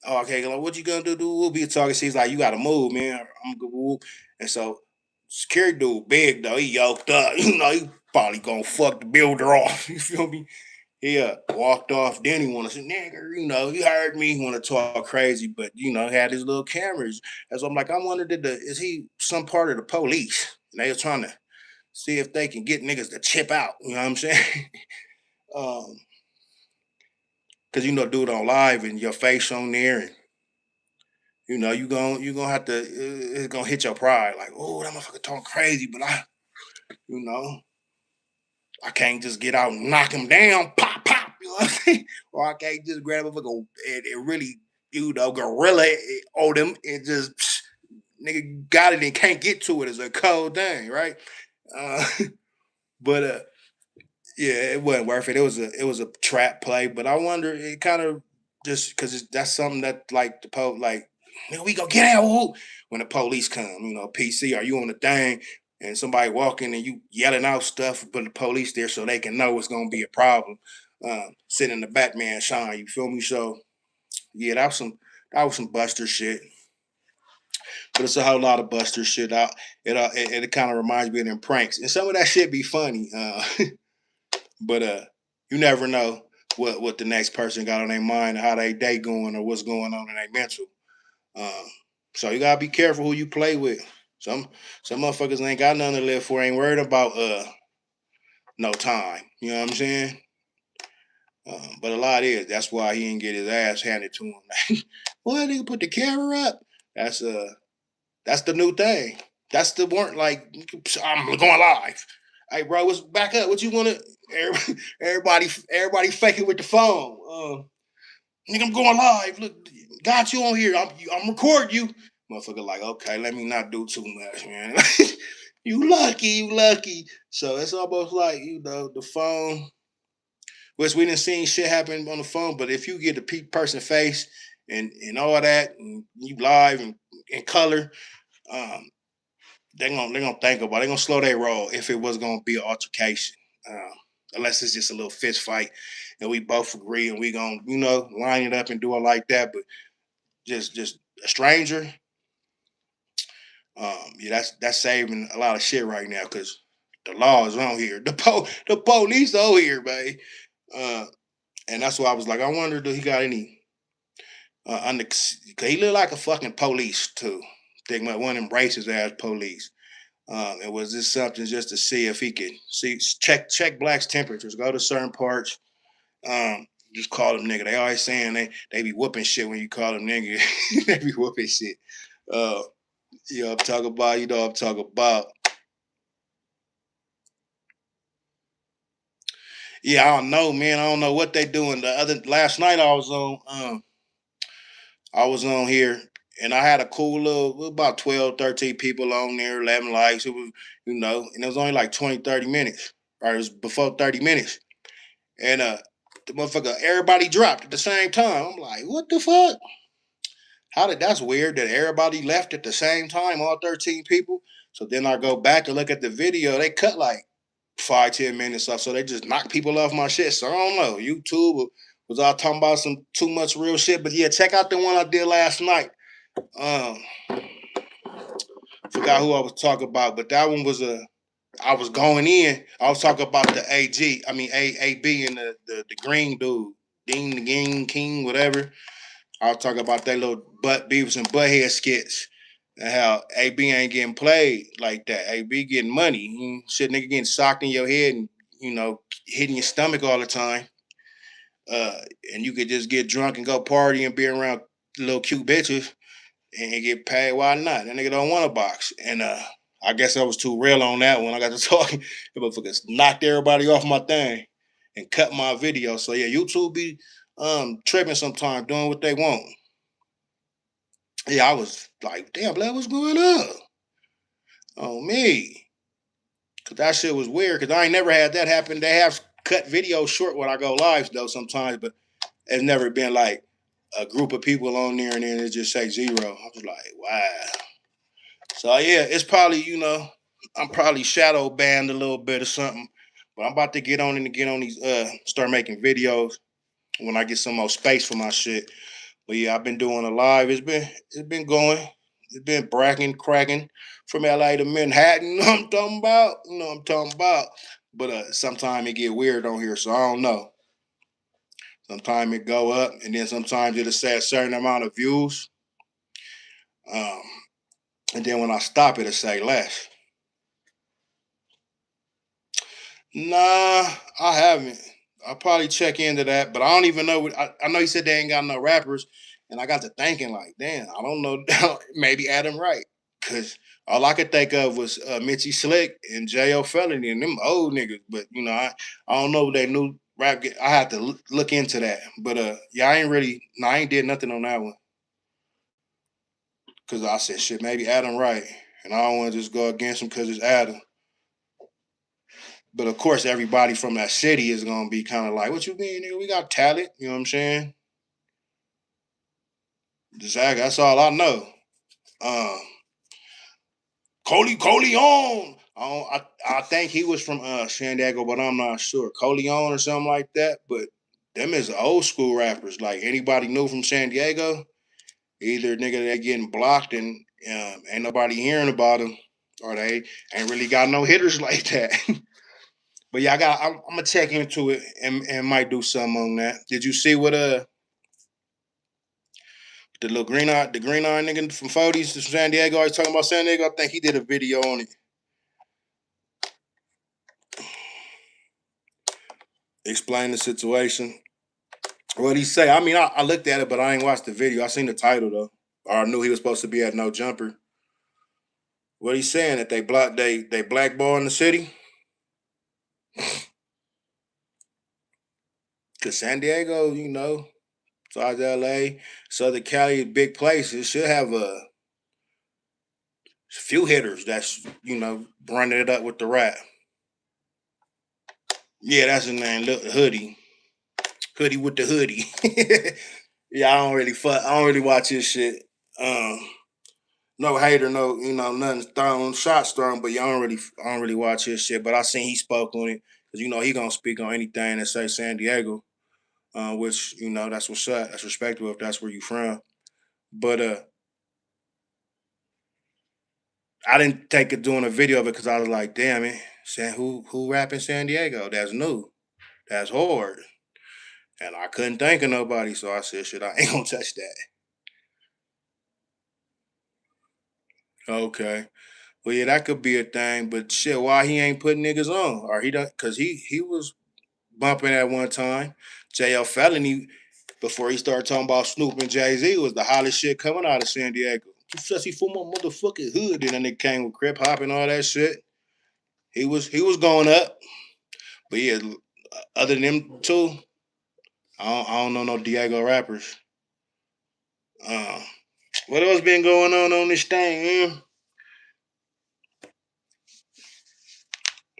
Oh, okay, like, what you gonna do? We'll be talking. She's like, you gotta move, man. I'm gonna move. And so security dude, big though, he yoked up. He probably gonna fuck the builder off. You feel me? He walked off. Then he wanna say, nigga, he heard me. He wanna talk crazy, but had his little cameras. And so I'm like, I wonder, is he some part of the police? And they were trying to see if they can get niggas to chip out. You know what I'm saying? um, Cause do it on live and your face on there, and you gonna have to. It's gonna hit your pride, like, oh, that motherfucker talking crazy, but you know, I can't just get out and knock him down, pop, pop. You know what I'm saying? Or I can't just grab a motherfucker and really, gorilla on them and just nigga got it and can't get to it. It's a cold thing, right? Uh, but yeah, it wasn't worth it. It was a trap play, but I wonder, it kind of just because that's something that, like, like, nigga, we go get out, when the police come. PC, are you on the thing and somebody walking and you yelling out stuff, but the police there so they can know it's gonna be a problem. Sitting in the Batman shine, you feel me? So yeah, that was some Buster shit, but it's a whole lot of Buster shit. It kind of reminds me of them pranks, and some of that shit be funny. But you never know what the next person got on their mind, how they day going, or what's going on in their mental. Um, so you gotta be careful who you play with. Some motherfuckers ain't got nothing to live for, ain't worried about no time. You know what I'm saying? But a lot is. That's why he didn't get his ass handed to him. Boy, nigga put the camera up. That's that's the new thing. That's the weren't like, I'm going live. Hey, bro, what's back up? What you want to? Everybody faking with the phone. Nigga, I'm going live. Look, got you on here. I'm recording you. Motherfucker, like, okay, let me not do too much, man. You lucky, you lucky. So it's almost like the phone, which we didn't see shit happen on the phone. But if you get the person face and all that, and you live and in color, um, they're gonna think about it. They're gonna slow their roll if it was gonna be an altercation. Um, Unless it's just a little fist fight and we both agree and we gonna, line it up and do it like that. But just a stranger, yeah, that's saving a lot of shit right now because the law is on here. The police on here, man. Uh, and that's why I was like, I wonder, do he got any cause he look like a fucking police too. Think about one embraces as police. It was just something just to see if he could check blacks' temperatures, go to certain parts, just call them nigga. They always saying they be whooping shit when you call them nigga. They be whooping shit. Uh, I'm talking about, I'm talking about. Yeah, I don't know, man. I don't know what they doing. The other last night I was on here and I had a cool little about 12, 13 people on there, 11 likes. It was, and it was only like 20, 30 minutes. Right, it was before 30 minutes. And the motherfucker, everybody dropped at the same time. I'm like, what the fuck? That's weird that everybody left at the same time, all 13 people. So then I go back and look at the video. They cut like 5, 10 minutes off. So they just knock people off my shit. So I don't know. YouTube was all talking about some too much real shit. But yeah, check out the one I did last night. Um, Forgot who I was talking about, but that one was I was going in. I was talking about the AG. I mean AB and the green dude, Dean the Game King, whatever. I was talking about that little butt Beavis and Butthead skits and how AB ain't getting played like that. AB getting money. Shit, nigga getting socked in your head and hitting your stomach all the time. Uh, and you could just get drunk and go party and be around little cute bitches and get paid. Why not? That nigga don't want a box. And I guess I was too real on that one. I got to talking. The motherfuckers knocked everybody off my thing and cut my video. So yeah, YouTube be tripping sometimes, doing what they want. Yeah, I was like, damn, blood, what's going on? Oh me. Cause that shit was weird. Cause I ain't never had that happen. They have cut videos short when I go live though sometimes, but it's never been like a group of people on there and then it just say zero. I was like, wow. So yeah, it's probably, I'm probably shadow banned a little bit or something. But I'm about to get on these start making videos when I get some more space for my shit. But yeah, I've been doing a live. It's been going. It's been bracking, cracking from LA to Manhattan. You know what I'm talking about? You know what I'm talking about. But sometimes it get weird on here, so I don't know. Sometimes it go up, and then sometimes it'll say a certain amount of views. Um, and then when I stop, it'll say less. Nah, I haven't. I'll probably check into that, but I don't even know. I know you said they ain't got no rappers, and I got to thinking like, damn, I don't know. Maybe Adam Wright, because all I could think of was Mitchy Slick and J.O. Felony and them old niggas. But I don't know they new rap. I have to look into that. But yeah, I ain't really. No, I ain't did nothing on that one because I said shit. Maybe Adam Wright, and I don't want to just go against him because it's Adam. But of course, everybody from that city is gonna be kind of like, "What you mean, nigga? We got talent." You know what I'm saying? Exactly. That's all I know. Um, Coleon. I think he was from San Diego, but I'm not sure. Coleon or something like that. But them is old school rappers. Like anybody new from San Diego, either nigga they getting blocked and ain't nobody hearing about them, or they ain't really got no hitters like that. But yeah, I'm gonna check into it and might do something on that. Did you see what the little the green eye nigga from 40s from San Diego? I was talking about San Diego. I think he did a video on it. Explain the situation. What he say? I mean, I looked at it, but I ain't watched the video. I seen the title though, or I knew he was supposed to be at No Jumper. What he saying that they blackball in the city? Cause San Diego, besides LA, Southern Cali, big places should have a few hitters that's running it up with the rap. Yeah, that's his name. Look, hoodie with the hoodie. Yeah, I don't really watch his shit. Um, no hater, no, nothing thrown, shots thrown, but yeah, I don't really watch his shit. But I seen he spoke on it because he gonna speak on anything that say San Diego, which that's what's up. That's respectable if that's where you from. But I didn't take it doing a video of it because I was like, damn it, saying who rap in San Diego? That's new. That's hard. And I couldn't think of nobody, so I said, shit, I ain't gonna touch that. Okay. Well, yeah, that could be a thing, but shit, why he ain't putting niggas on? Or he done cause he was bumping at one time. JL Felony, before he started talking about Snoop and Jay-Z, was the hottest shit coming out of San Diego. You sussy for my motherfucking hood. And then it came with Crip Hop and all that shit. He was going up. But yeah, other than them two, I don't know no Diego rappers. Uh, what else been going on this thing, man?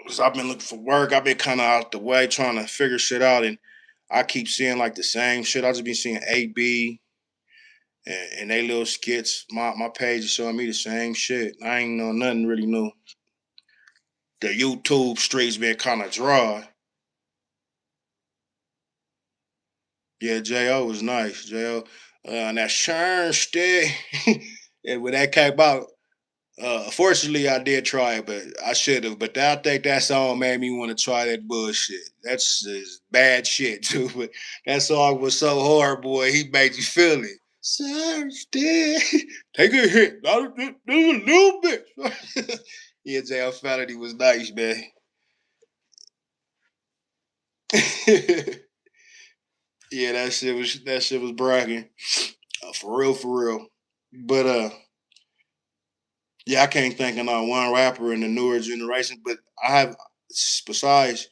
Cause I've been looking for work. I've been kind of out the way trying to figure shit out, and I keep seeing like the same shit. I just been seeing AB and they little skits. My page is showing me the same shit. I ain't know nothing really new. The YouTube streets been kind of dry. Yeah, Jo was nice. Jo, and that Shern stick. And when that came out, fortunately, I did try it, but I should have. But I think that song made me want to try that bullshit. That's just bad shit too. But that song was so hard, boy. He made you feel it. Thirsty. Take a hit. Just a little bit. Yeah, JL Felony was nice, man. Yeah, that shit was bragging. For real, for real. But yeah, I can't think of not one rapper in the newer generation. But I have besides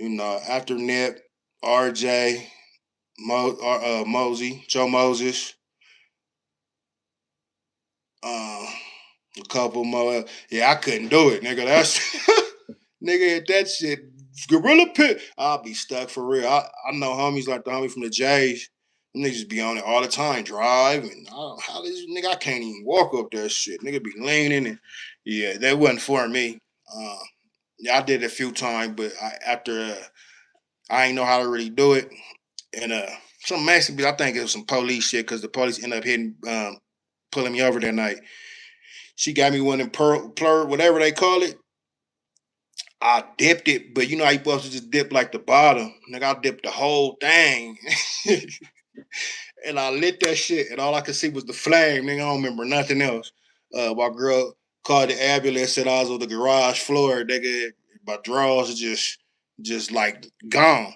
after Nip, RJ, Mosey, Joe Moses, uh, a couple more. Yeah, I couldn't do it, nigga. That's nigga hit that shit. Gorilla Pit. I'll be stuck for real. I know homies like the homie from the J's. Them niggas be on it all the time, driving. How this nigga? I can't even walk up that shit. Nigga be leaning and yeah, that wasn't for me. Uh, yeah, I did it a few times, but after I ain't know how to really do it, and Some Mexican bitch. I think it was some police shit because the police ended up hitting, pulling me over that night. She got me one in plur, whatever they call it. I dipped it, but you know how you supposed to just dip like the bottom. Nigga, I dipped the whole thing. And I lit that shit, and all I could see was the flame. Nigga, I don't remember nothing else. My girl called the ambulance, said I was on the garage floor. Nigga, my drawers are just like gone.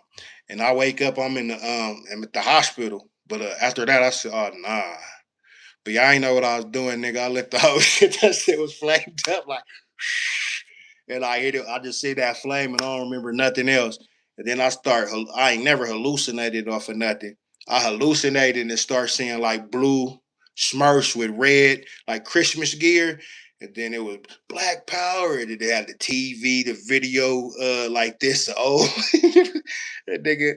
And I wake up, I'm at the hospital. But after that, I said, oh nah. But y'all ain't know what I was doing, nigga. I let the whole shit, that shit was flamed up like, and I hit it. I just see that flame, and I don't remember nothing else. And then I ain't never hallucinated off of nothing. I hallucinated and start seeing like blue Smurfs with red, like Christmas gear. And then it was Black Power, and then they had the TV, the video, like this. Oh, that nigga,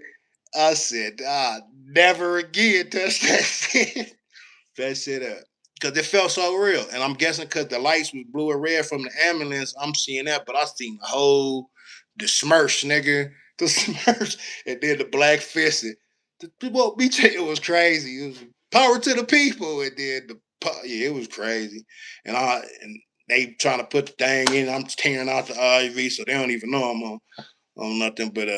I said, never again touch that shit. That shit up. Because it felt so real. And I'm guessing because the lights was blue and red from the ambulance, I'm seeing that, but I seen the Smurfs, nigga. The Smurfs. And then the black fist. The people, it was crazy. It was power to the people. And then yeah, it was crazy. And they trying to put the thing in. I'm tearing out the IV, so they don't even know I'm on nothing. But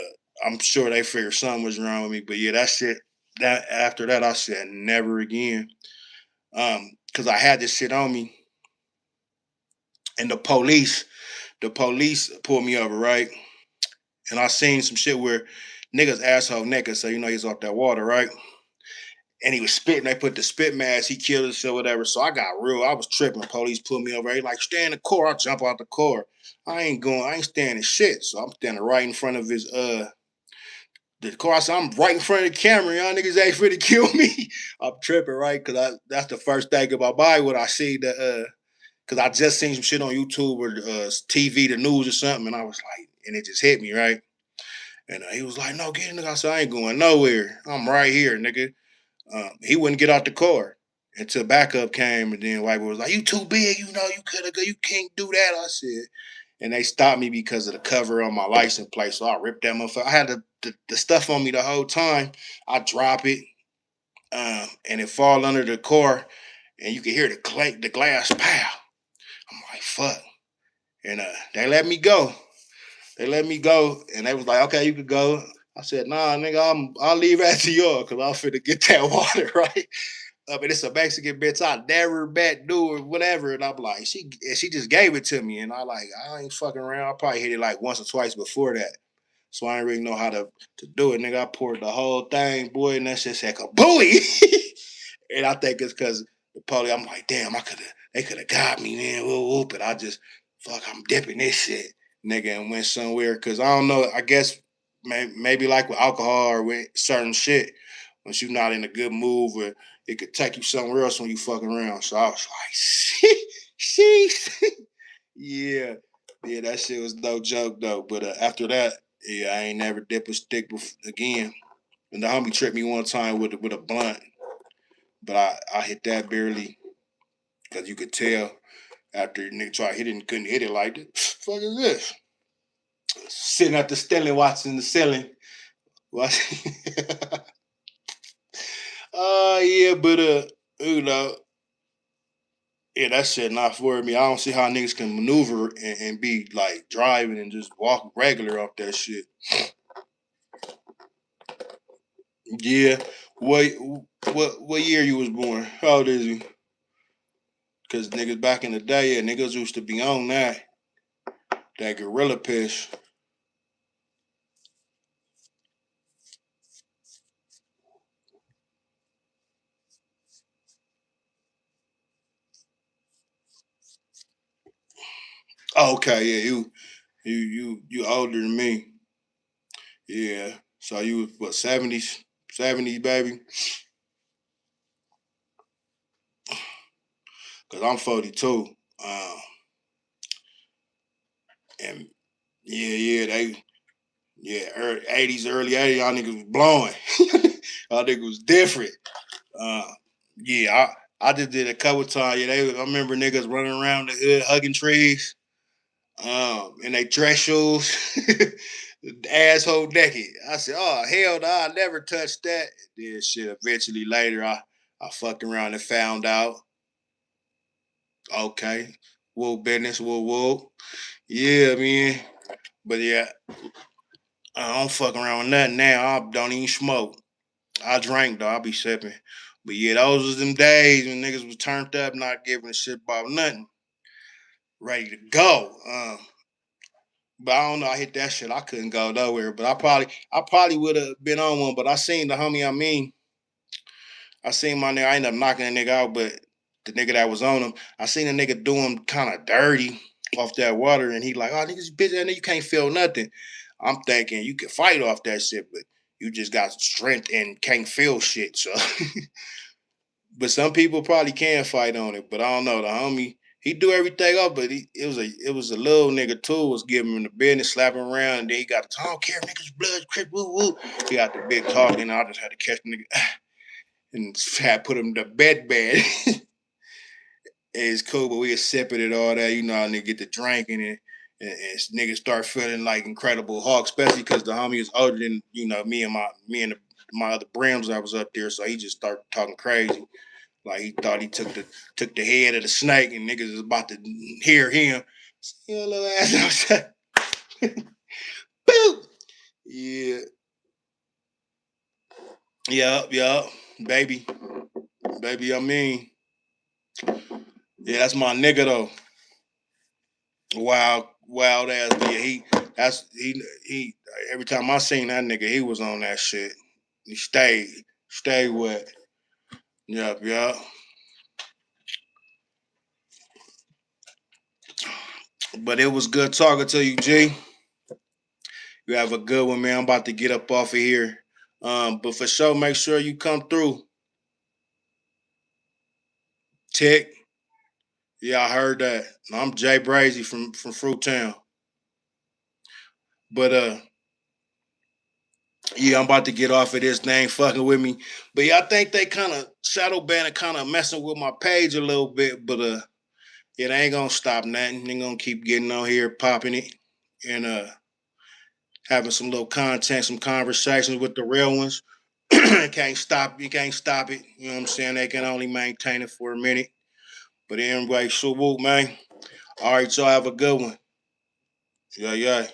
I'm sure they figured something was wrong with me. But yeah, that shit. That after that, I said never again. Because I had this shit on me, and the police pulled me over, right? And I seen some shit where niggas asshole naked, so you know he's off that water, right? And he was spitting. They put the spit mask. He killed himself, whatever. So I got real. I was tripping. Police pulled me over. He like, stay in the car. I jump out the car. I ain't going. I ain't standing shit. So I'm standing right in front of his the car. So I'm right in front of the camera. Y'all niggas ain't finna kill me. I'm tripping, right? Because that's the first thing in my mind when I see the because I just seen some shit on YouTube or TV, the news or something, and I was like, and it just hit me, right? And he was like, no, get in the car. I said, I ain't going nowhere. I'm right here, nigga. He wouldn't get out the car until backup came, and then white boy was like, you too big, you know, you can't do that. I said, and they stopped me because of the cover on my license plate. So I ripped that motherfucker. I had the stuff on me the whole time. I drop it, and it fall under the car, and you can hear the glass pow. I'm like, fuck. And they let me go. They let me go, and they was like, "Okay, you could go." I said, "Nah, nigga, I'll leave after y'all because I'm finna get that water right." But it's a Mexican bitch I never met, knew, or whatever, and I'm like, she just gave it to me, and I ain't fucking around. I probably hit it like once or twice before that, so I didn't really know how to do it, nigga. I poured the whole thing, boy, and that shit said kabooey. And I think it's because the police. I'm like, damn, they could have got me, man. Whoop, but I just fuck, I'm dipping this shit, nigga, and went somewhere because I don't know. I guess maybe like with alcohol or with certain shit, once you're not in a good mood, or it could take you somewhere else when you fucking around. So I was like, sheesh, yeah, yeah, that shit was no joke though. But after that, yeah, I ain't never dip a stick again. And the homie tripped me one time with a blunt, but I hit that barely because you could tell after the nigga tried hit it and couldn't hit it like this. Fuck is this? Sitting at the ceiling watching the ceiling. Watching. Yeah, but you know, yeah, that shit not for me. I don't see how niggas can maneuver and be like driving and just walk regular off that shit. Yeah. What what year you was born? How old is you? Cause niggas back in the day, yeah, niggas used to be on that gorilla piss. Oh, okay, yeah, you older than me. Yeah. So you was what 70s, baby? Cause I'm 42. And yeah, early 80s, early 80s, y'all niggas was blowing. Y'all niggas was different. Uh, yeah, I just did a couple times. Yeah, I remember niggas running around the hood hugging trees. In they dress shoes. asshole naked. I said, oh hell no, I never touched that. Then shit, eventually later I fucked around and found out. Okay. Whoa business, whoa whoa. Yeah, man. But yeah, I don't fuck around with nothing now. I don't even smoke. I drink though, I be sipping. But yeah, those was them days when niggas was turned up, not giving a shit about nothing. Ready to go. But I don't know. I hit that shit. I couldn't go nowhere. But I probably would have been on one. But I seen the homie. I seen my nigga. I ended up knocking a nigga out. But the nigga that was on him, I seen a nigga do him kind of dirty off that water, and he like, oh niggas, bitch, that nigga you can't feel nothing. I'm thinking you can fight off that shit, but you just got strength and can't feel shit. So but some people probably can fight on it, but I don't know. The homie, he do everything up, but it was a little nigga too, was giving him the business, slapping around, and then he got the I don't care, niggas blood, crip, woo woo. He got the big talking, and I just had to catch the nigga and had put him to bed. It's cool, but we was sipping it all that, how nigga get the drinking and niggas start feeling like Incredible Hulk, especially because the homie is older than my other brims I was up there, so he just started talking crazy. Like he thought he took the head of the snake and niggas is about to hear him. Your little ass outside. Boom. Yeah. Yup, yup. Baby. Baby, I mean. Yeah, that's my nigga though. Wild ass yeah. He every time I seen that nigga, he was on that shit. He stayed wet. Yup, yup. But it was good talking to you, G. You have a good one, man. I'm about to get up off of here. But for sure, make sure you come through. Tick. Yeah, I heard that. I'm Jay Brazy from Fruit Town. But yeah, I'm about to get off of this. They ain't fucking with me. But yeah, I think they kind of shadow banning, kind of messing with my page a little bit. But yeah, they ain't gonna stop nothing. They gonna keep getting on here, popping it, and having some little content, some conversations with the real ones. You can't stop it. You know what I'm saying? They can only maintain it for a minute. But anyway, so whoop, man. All right, y'all have a good one. Yeah, yeah.